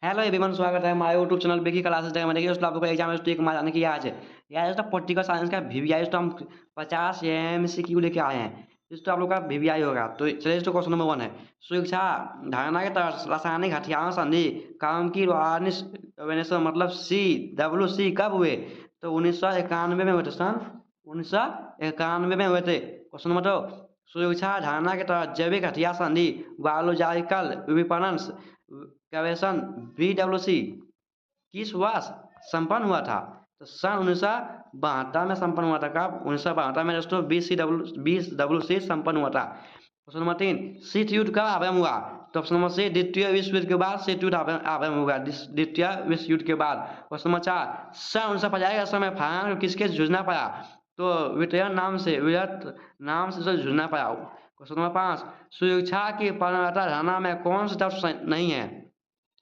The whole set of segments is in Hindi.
हेलो एवरीवन, स्वागत है हमारे यूट्यूब चैनल बेकी क्लासेस में। देखिए दोस्तों, आप लोग का एग्जाम है तो आने की आज है यार दोस्तों, पॉलिटिकल साइंस का वीवीआई दोस्तों हम 50 एमसीक्यू लेके आए हैं। दोस्तों आप लोग का वीवीआई होगा तो चलिए दोस्तों, क्वेश्चन नंबर 1 है सुरक्षा धारणा के तहत रासायनिक हथियारों संधि काम की ऑर्गेनाइजेशन मतलब CWC कब हुए? तो 1991 में हुए थे। सन 1991 में हुए थे। क्वेश्चन नंबर 2, सुरक्षा धारणा के तहत जैविक हथियार संधि बायोलॉजिकल विपणन कवेशन BWC किस वर्ष संपन्न हुआ था? तो सन 1972 में संपन्न हुआ था। कब? 1972 में दोस्तों BWC संपन्न हुआ था। क्वेश्चन नंबर 3, शीत युद्ध कब आरंभ हुआ? तो ऑप्शन नंबर सी, द्वितीय विश्व युद्ध के बाद शीत युद्ध आरंभ हुआ, द्वितीय विश्व युद्ध के बाद। क्वेश्चन नंबर 4, सन 1950 के समय फ्रांस को किसके जूझना पड़ा? तो वियत नाम से जूझना पड़ा। क्वेश्चन नंबर 5, सुरक्षा की परंपरा धारणा में कौन सा तत्व नहीं है?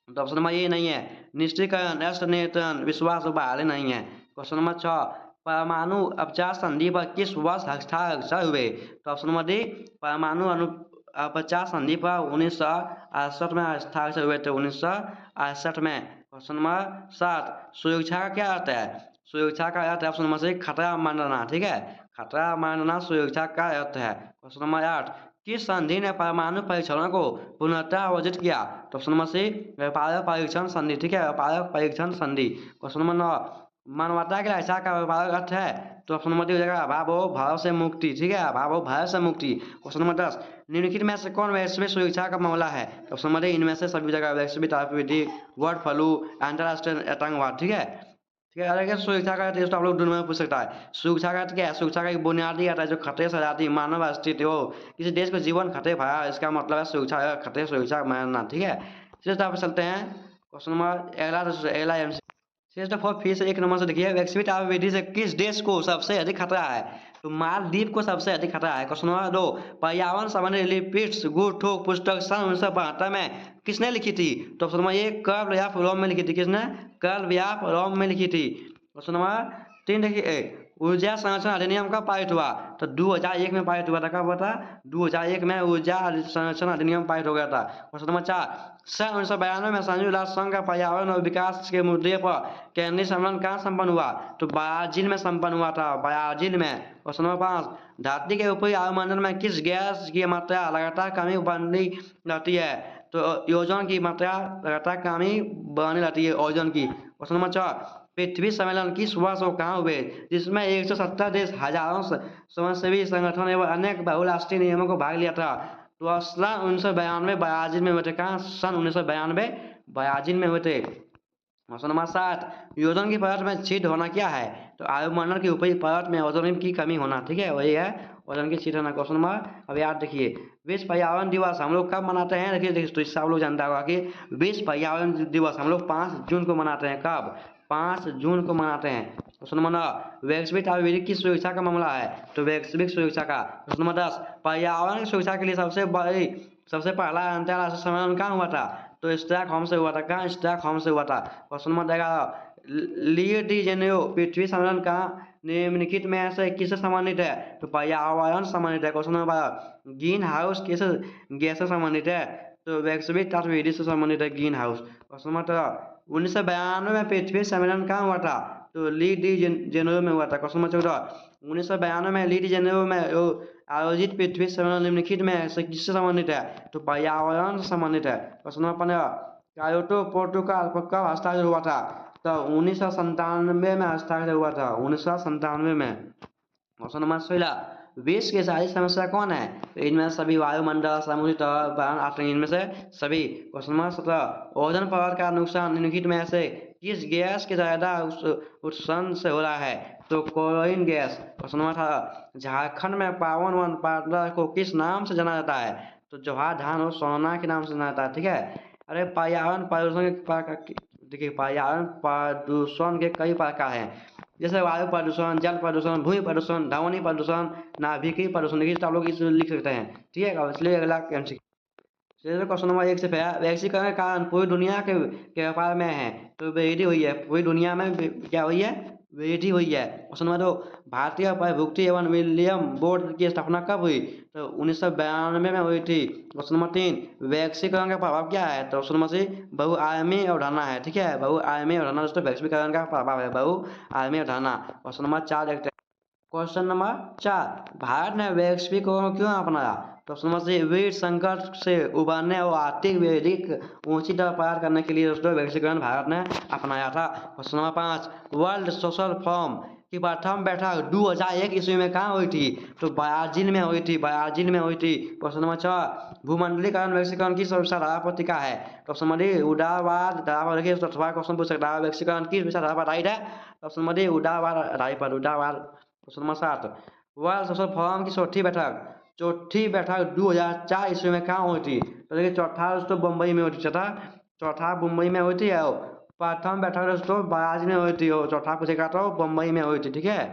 तो ऑप्शन नंबर ए नहीं है, निश्चितकरण, राष्ट्र नियंत्रण, विश्वास बहाली नहीं है। क्वेश्चन नंबर 6, परमाणु अपचार संधि पर किस वर्ष हस्ताक्षर हुए? तो ऑप्शन नंबर डी, परमाणु अपचार संधि पर 1968 में हस्ताक्षर हुए थे, 1968 में। क्वेश्चन नंबर 7, सुरक्षा का क्या अर्थ है? सुरक्षा का अर्थ है ऑप्शन नंबर सी, खतरा मानना। ठीक है, खतरा मानना सुरक्षा का अर्थ है। क्वेश्चन नंबर 8, किस संधि ने परमाणु परीक्षणों को पूर्णतः आयोजित किया? तो ऑप्शन नंबर सी, व्यापार परीक्षण संधि। ठीक है, व्यापार परीक्षण संधि। क्वेश्चन नंबर 9, मानवता की रक्षा का व्यापार अर्थ है? तो ऑप्शन नंबर डी हो जाएगा अभाव भाव से मुक्ति। ठीक है, अभाव भय से मुक्ति। क्वेश्चन नंबर 10, निम्नलिखित में से कौन वैश्विक सुरक्षा का मामला है? तो ऑप्शन नंबर डी, इनमें से सभी जगह वैश्विक गतिविधि, बर्ड फ्लू, अंतरराष्ट्रीय आतंकवाद। ठीक है, ठीक है। अगर सुरक्षा का तो आप लोग दोनों में पूछ सकता है। सुरक्षा का क्या है? सुरक्षा का एक बुनियादी आता है जो खतरे से आजादी, मानव अस्तित्व हो, किसी देश को जीवन खतरे भरा, इसका मतलब है सुरक्षा, खतरे सुरक्षा मानना। ठीक है, चलिए आप चलते हैं क्वेश्चन नंबर अगला एमसी फॉर फिर से 1 नंबर से देखिए, वैश्विक आबादी से किस देश को सबसे अधिक खतरा है? तो मालदीव को सबसे अधिक खतरा है। क्वेश्चन नंबर 2, पर्यावरण संबंधी लिपिड्स गुड ठोक पुस्तक सन 1972 में किसने लिखी थी? तो ऑप्शन नंबर ए, कर्ल या रोम में लिखी थी। किसने? कर्ल या रोम में लिखी थी। क्वेश्चन नंबर 3 देखिए, ऊर्जा संरक्षण अधिनियम कब पारित हुआ? तो 2001 में पारित हुआ था। कब हुआ था? 2001 में ऊर्जा संरक्षण अधिनियम पारित हो गया था। क्वेश्चन नंबर 4, सन 1992 में संयुक्त राष्ट्र संघ का पर्यावरण और विकास के मुद्दे पर केंद्रीय सम्मेलन कहाँ संपन्न हुआ? तो ब्राजील में संपन्न हुआ था, ब्राजील में। क्वेश्चन नंबर 5, धरती के ऊपरी वायुमंडल में किस गैस की मात्रा लगातार कमी बनी रहती है? तो ओजोन की मात्रा लगातार कमी बनी रहती है, ओजोन की। क्वेश्चन नंबर 6, पृथ्वी सम्मेलन किस वर्ष और कहाँ हुए जिसमें 170 देश, हजारों स्वयंसेवी संगठन एवं अनेक बहुराष्ट्रीय नियमों को भाग लिया था? तो सन 1992 ब्राजील में हुए थे। कहाँ? सन 1992 ब्राजील में हुए थे। क्वेश्चन नंबर 7, ओजोन की परत में छींट होना क्या है? तो वायुमंडल की ऊपरी परत में ओजोन की कमी होना। ठीक है, वही है ओजोन की छींट होना। क्वेश्चन नंबर, अब याद देखिए, विश्व पर्यावरण दिवस हम लोग कब मनाते हैं? देखिए देखिए, तो इससे आप लोग जानता होगा कि विश्व पर्यावरण दिवस हम लोग 5 जून को मनाते हैं। कब? 5 जून को मनाते हैं। क्वेश्चन नंबर 9, वैश्विक आबादी की सुरक्षा का मामला है? तो वैश्विक सुरक्षा का। क्वेश्चन नंबर 10, पर्यावरण की सुरक्षा के लिए सबसे पहला अंतर्राष्ट्रीय सम्मेलन कहाँ हुआ था? तो स्टॉकहोम से हुआ था। कहाँ? स्टॉकहोम से हुआ था। क्वेश्चन नंबर 11, लियो डी जेनेरो पृथ्वी सम्मेलन कहाँ निम्नलिखित में से किससे संबंधित है? तो पर्यावरण संबंधित है। क्वेश्चन नंबर 12, ग्रीन हाउस किस गैस से संबंधित है? तो वैश्विक तापविधि से संबंधित है ग्रीन हाउस। क्वेश्चन नंबर 13, 1992 में पृथ्वी सम्मेलन कहाँ हुआ था? तो ली डी जेनेरो में हुआ था। क्वेश्चन नंबर 14, 1992 में ली डी जेनेरो में आयोजित पृथ्वी सम्मेलन निम्नलिखित में से किससे संबंधित है? तो पर्यावरण से संबंधित है। क्वेश्चन नंबर 15, क्योटो प्रोटोकॉल पर कब हस्ताक्षर हुआ था? तो 1997 में हस्ताक्षर हुआ था, 1997 में। क्वेश्चन नंबर 16, विश्व की सारी समस्या कौन है? तो इनमें सभी वायुमंडल, समुद्री तल आते हैं, इनमें से सभी। क्वेश्चन नंबर 17, ओजोन परत का नुकसान निम्नलिखित में से किस गैस के ज्यादा उत्सर्जन से हो रहा है? तो chlorine gas. Question number 18, Jharkhand में पावन वन पार्टनर को किस नाम से जाना जाता है? तो जवाहर धान और सोना के नाम से जाना जाता है। ठीक है, अरे पर्यावरण प्रदूषण के देखिए, पर्यावरण प्रदूषण के कई प्रकार हैं, जैसे वायु प्रदूषण, जल प्रदूषण, भूमि प्रदूषण, ध्वनि प्रदूषण, नाभिकीय प्रदूषण। देखिए आप लोग इस लिख सकते हैं। ठीक है, इसलिए अगला चलिए क्वेश्चन नंबर 1 से वैश्वीकरण के कारण पूरी दुनिया के व्यापार में है, तो वृद्धि हुई है। पूरी दुनिया में क्या हुई है? वेटी हुई है। क्वेश्चन नंबर 2, भारतीय प्रभुक्ति एवं विनिमय बोर्ड की स्थापना कब हुई? तो 1992 में हुई थी। क्वेश्चन नंबर 3, वैश्वीकरण का प्रभाव क्या है? तो ऑप्शन नंबर सी, बहुआयामी अवधारणा है। ठीक है, बहुआयामी अवधारणा दोस्तों वैश्वीकरण का प्रभाव है, बहुआयामी अवधारणा। क्वेश्चन नंबर 4 देखते हैं। क्वेश्चन नंबर 4, भारत ने वैश्वीकरण क्यों अपनाया? तो ऑप्शन नंबर सी, वित्त संकट से उबरने और आर्थिक वृद्धि ऊंची दर पार करने के लिए दोस्तों वैश्वीकरण भारत ने अपनाया था। Question number 5, world Social Forum की प्रथम बैठक 2001 ईस्वी में कहाँ हुई थी? तो ब्राजील में हुई थी, ब्राजील में हुई थी। क्वेश्चन नंबर 6, भूमंडलीकरण वैश्वीकरण किस विचारधारा पर टिका है? तो ऑप्शन नंबर डी, उदारवाद धारा पर। देखिए दोस्तों क्वेश्चन पूछ सकता है वैश्वीकरण किस विचारधारा पर आधारित है? ऑप्शन नंबर डी, उदारवाद आधारित पर, उदारवाद। Question number 7, World Social Forum की चौथी बैठक 2004 ईस्वी में कहाँ हुई थी? तो देखिए चौथा दोस्तों मुंबई में हुई थी, चौथा मुंबई में हुई थी और प्रथम बैठक दोस्तों ब्राजील में हुई थी और चौथा पूछेगा तो मुंबई में हुई थी। ठीक है,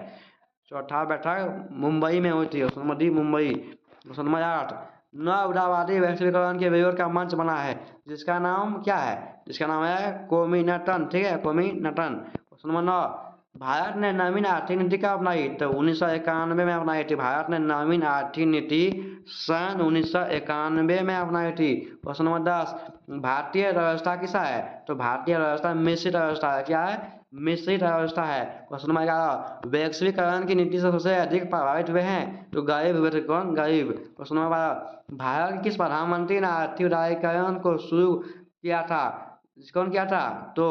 चौथा बैठक मुंबई में हुई थी। Question number D, Mumbai. Question number 8, नव उदारवादी वैश्वीकरण के विरोध का मंच बना है, जिसका नाम क्या है? जिसका नाम है कोमिनटन। ठीक है, कोमिनटन। क्वेश्चन नंबर 9, भारत ने नवीन आर्थिक नीति कब अपनाई? तो 1991 में अपनाई थी। भारत ने नवीन आर्थिक नीति सन 1991 में अपनाई थी। क्वेश्चन नंबर 10, भारतीय व्यवस्था किसा है? तो भारतीय व्यवस्था मिश्रित व्यवस्था है। क्या है? मिश्रित व्यवस्था है। क्वेश्चन नंबर 11, वैश्वीकरण की नीति से सबसे अधिक प्रभावित हुए हैं तो गरीब हुए थे। कौन? गरीब। क्वेश्चन नंबर 12, भारत के किस प्रधानमंत्री ने आर्थिक उदारीकरण को शुरू किया था? कौन किया था? तो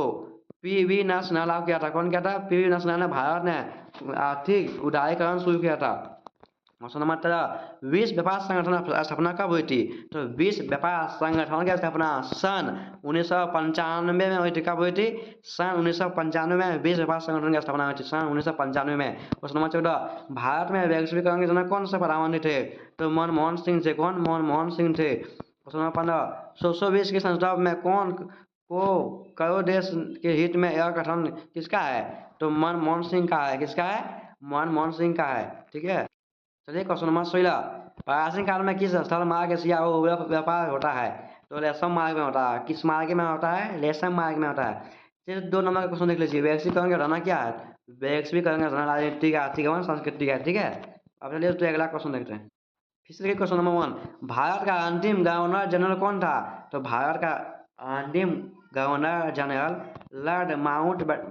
पीवी नरसिम्हा किया था। कौन किया था? पीवी नरसिम्हा ने भारत ने आर्थिक उदारीकरण शुरू किया था। क्वेश्चन नंबर 13, विश्व व्यापार संगठन की स्थापना कब हुई थी? तो विश्व व्यापार संगठन की स्थापना सन 1995 में हुई थी। कब हुई थी? सन 1995 में विश्व व्यापार संगठन की स्थापना हुई थी, सन 1995 में। क्वेश्चन नंबर 14, भारत में वैश्वीकरण के जनक कौन से प्रधानमंत्री थे? तो मनमोहन सिंह थे। कौन? मनमोहन सिंह थे। क्वेश्चन नंबर 15, 120 के संदर्भ में कौन को करो देश के हित में यह गठन किसका है? तो मनमोहन सिंह का है। किसका है? मनमोहन सिंह का है। ठीक है, चलिए क्वेश्चन नंबर 16, प्राचीन काल में किस स्थल मार्ग एशिया और व्यापार होता है? तो रेशम मार्ग में होता है। किस मार्ग में होता है? रेशम मार्ग में होता है। चलिए 2 नंबर का क्वेश्चन देख लीजिए, वैश्वीकरण का धारणा क्या है? वैश्वीकरण का धारणा राजनीतिक, आर्थिक एवं सांस्कृतिक है। ठीक है, अब चलिए तो अगला क्वेश्चन देखते हैं। फिर क्वेश्चन नंबर 1, भारत का अंतिम गवर्नर जनरल कौन था? तो भारत का अंतिम गवर्नर जनरल लॉर्ड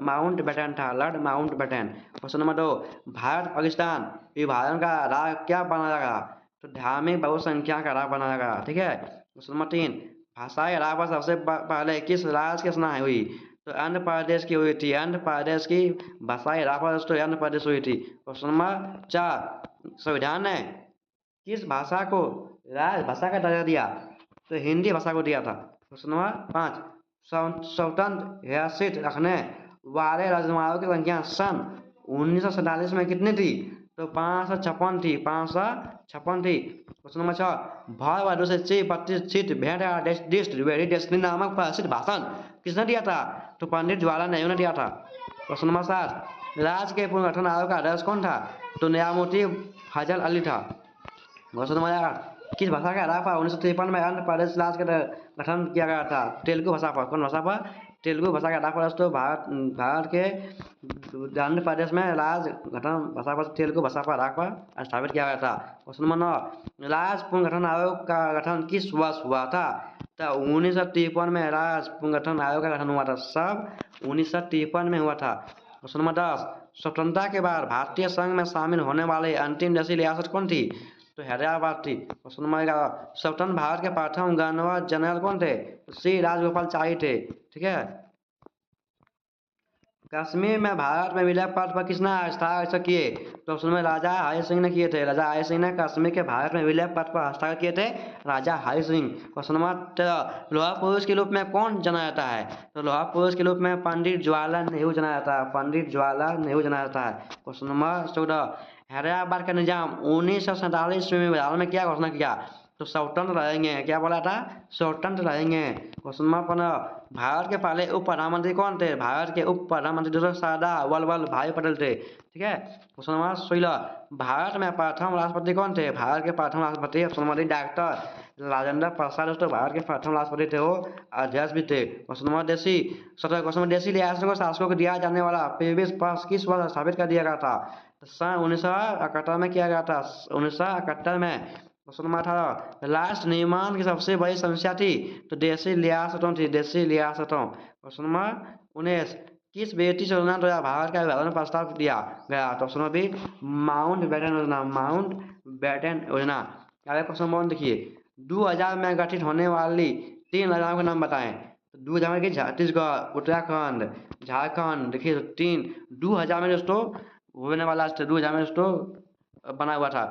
माउंटबेटन था, Lord Mountbatten. Question number 2, Bharat Pakistan विभाजन का राग क्या बनाया गया? तो धार्मिक बहुसंख्या का राग बनाया गया। ठीक है। क्वेश्चन नंबर 3, भाषाई राग सबसे पहले किस राज्य की रचना हुई? तो आंध्र प्रदेश की हुई थी, आंध्र प्रदेश की भाषाई राग दोस्तों आंध्र प्रदेश हुई थी। क्वेश्चन नंबर 4, संविधान ने किस भाषा को राजभाषा का दर्जा दिया? तो हिंदी भाषा को दिया था। क्वेश्चन नंबर 5, स्वतंत्र हैसियत रखने वाले राजकुमारों की संख्या सन 1947 में कितनी थी? तो 556 थी, 556 थी। क्वेश्चन नंबर 6, भारत से चीफ प्रतिष्ठित भेंट डेस्टिनी नामक प्रसिद्ध भाषण किसने दिया था? तो पंडित जवाहरलाल नेहरू ने दिया था। क्वेश्चन नंबर 7, राज्य के पुनर्गठन आयोग का अध्यक्ष कौन था? तो न्यायमूर्ति फजल अली था। क्वेश्चन नंबर 8, किस भाषा के आधार पर 1953 में आंध्र प्रदेश राज्य का गठन किया गया था? तेलुगु भाषा पर। कौन भाषा पर? तेलुगु भाषा के आधार पर दोस्तों भारत के आंध्र प्रदेश में राज्य गठन भाषा पर तेलुगु भाषा पर आधार पर स्थापित किया गया था। क्वेश्चन नंबर 9, राज्य पुनर्गठन आयोग का गठन किस वर्ष हुआ था? तो 1953 में राज्य पुनर्गठन आयोग का गठन हुआ था, सब 1953 में हुआ था। क्वेश्चन नंबर 10, स्वतंत्रता के बाद भारतीय संघ में शामिल होने वाली अंतिम देशी रियासत कौन थी? तो हैदराबाद थी। क्वेश्चन नंबर 11, स्वतंत्र भारत के प्रथम गवर्नर जनरल कौन थे? श्री राजगोपालाचारी थे। ठीक है। कश्मीर में भारत में विलय पद पर किसने हस्ताक्षर किए? तो ऑप्शन में राजा हरि सिंह ने किए थे, राजा हरि सिंह ने कश्मीर के भारत में विलय पद पर हस्ताक्षर किए थे, राजा हरि सिंह। क्वेश्चन नंबर 13, लोहा पुरुष के रूप में कौन जाना जाता है? तो लोहा पुरुष के रूप में पंडित जवाहरलाल नेहरू जाना जाता है, पंडित जवाहरलाल नेहरू जाना जाता है। क्वेश्चन नंबर 14, हैदराबाद का निजाम 1947 ईस्वी में भारत में क्या घोषणा किया? तो स्वतंत्र रहेंगे। क्या बोला था? स्वतंत्र रहेंगे। क्वेश्चन नंबर 15, भारत के पहले उप प्रधानमंत्री कौन थे? भारत के उप प्रधानमंत्री डॉक्टर सरदार वल्लभ भाई पटेल थे। ठीक है। क्वेश्चन नंबर 16, भारत में प्रथम राष्ट्रपति कौन थे? भारत के प्रथम राष्ट्रपति option number D doctor Rajendra Prasad. दोस्तों भारत के प्रथम राष्ट्रपति थे, वो अध्यक्ष भी थे। क्वेश्चन नंबर 17 रियासतों को शासकों को दिया जाने वाला प्रीवियस पास किस वर्ष स्थापित कर दिया गया था? सन 1971 में किया गया था। 1971 में। क्वेश्चन नंबर 18, राष्ट्र निर्माण की सबसे बड़ी समस्या थी? तो देशी रियासतों थी, देशी रियासतों। क्वेश्चन नंबर 19, किस ब्रिटिश योजना द्वारा भारत का विभाजन प्रस्ताव दिया गया? तो ऑप्शन बी माउंट बैटन योजना, माउंट बैटन योजना। अगला क्वेश्चन नंबर 1 देखिए, 2000 में गठित होने वाली 3 राज्यों के नाम बताएं। तो 2000 में छत्तीसगढ़, उत्तराखंड, झारखंड। देखिए 2000 में दोस्तों होने वाला 2000 में दोस्तों बना हुआ था।